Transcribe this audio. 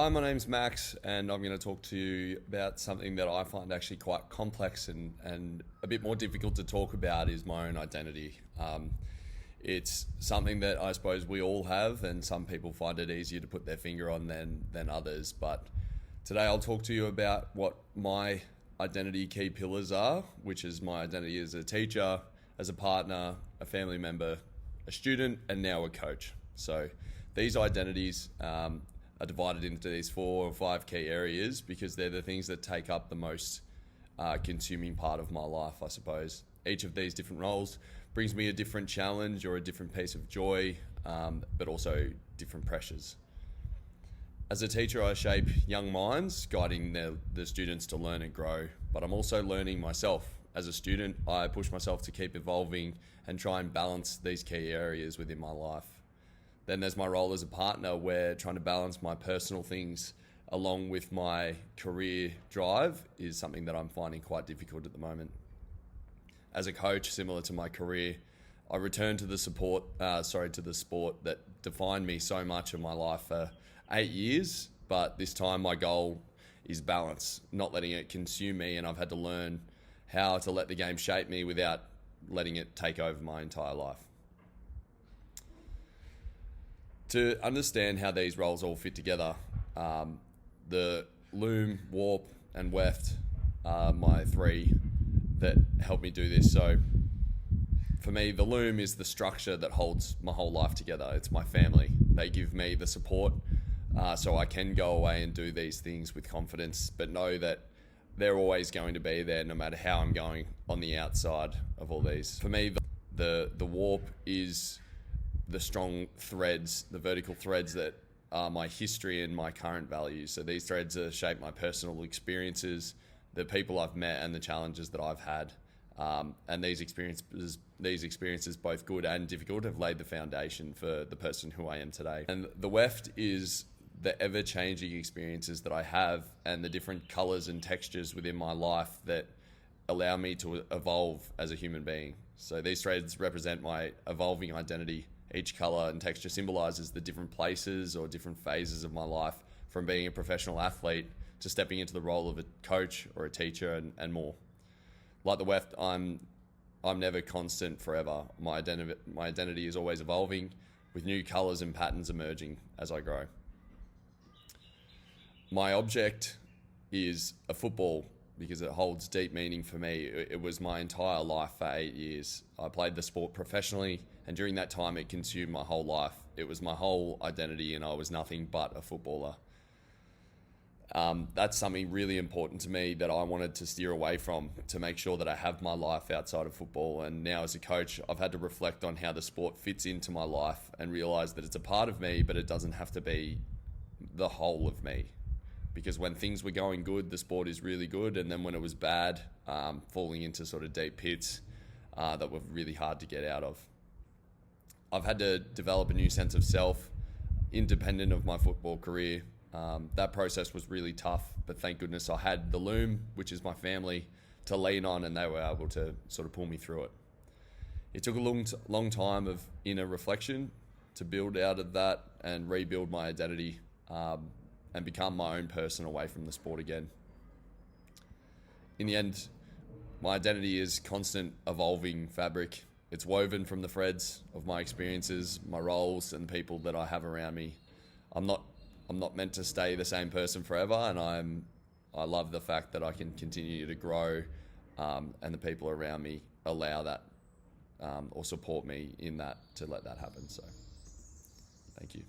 Hi, my name's Max, and I'm going to talk to you about something that I find actually quite complex and a bit more difficult to talk about is my own identity. It's something that I suppose we all have, and some people find it easier to put their finger on than others. But today I'll talk to you about what my identity key pillars are, which is my identity as a teacher, as a partner, a family member, a student, and now a coach. So these identities are divided into these 4 or 5 key areas because they're the things that take up the most consuming part of my life, I suppose. Each of these different roles brings me a different challenge or a different piece of joy, but also different pressures. As a teacher, I shape young minds, guiding the students to learn and grow, but I'm also learning myself. As a student, I push myself to keep evolving and try and balance these key areas within my life. Then there's my role as a partner, where trying to balance my personal things along with my career drive is something that I'm finding quite difficult at the moment. As a coach, similar to my career, I return to the sport that defined me so much of my life for 8 years, but this time my goal is balance, not letting it consume me, and I've had to learn how to let the game shape me without letting it take over my entire life. To understand how these roles all fit together, the loom, warp, and weft are my 3 that help me do this. So for me, the loom is the structure that holds my whole life together. It's my family. They give me the support so I can go away and do these things with confidence, but know that they're always going to be there no matter how I'm going on the outside of all these. For me, the warp is the strong threads, the vertical threads that are my history and my current values. So these threads have shaped my personal experiences, the people I've met, and the challenges that I've had. And these experiences, both good and difficult, have laid the foundation for the person who I am today. And the weft is the ever-changing experiences that I have and the different colors and textures within my life that allow me to evolve as a human being. So these threads represent my evolving identity. Each color and texture symbolizes the different places or different phases of my life, from being a professional athlete to stepping into the role of a coach or a teacher and more. Like the weft, I'm never constant forever. My identity is always evolving, with new colors and patterns emerging as I grow. My object is a football because it holds deep meaning for me. It was my entire life for 8 years. I played the sport professionally, and during that time it consumed my whole life. It was my whole identity, and I was nothing but a footballer. That's something really important to me that I wanted to steer away from, to make sure that I have my life outside of football. And now as a coach, I've had to reflect on how the sport fits into my life and realize that it's a part of me, but it doesn't have to be the whole of me. Because when things were going good, the sport is really good, and then when it was bad, falling into sort of deep pits that were really hard to get out of. I've had to develop a new sense of self, independent of my football career. That process was really tough, but thank goodness I had the loom, which is my family, to lean on, and they were able to sort of pull me through it. It took a long time of inner reflection to build out of that and rebuild my identity and become my own person away from the sport again. In the end, my identity is constant evolving fabric. It's woven from the threads of my experiences, my roles, and the people that I have around me. I'm not meant to stay the same person forever, and I love the fact that I can continue to grow, and the people around me allow that or support me in that to let that happen. So, thank you.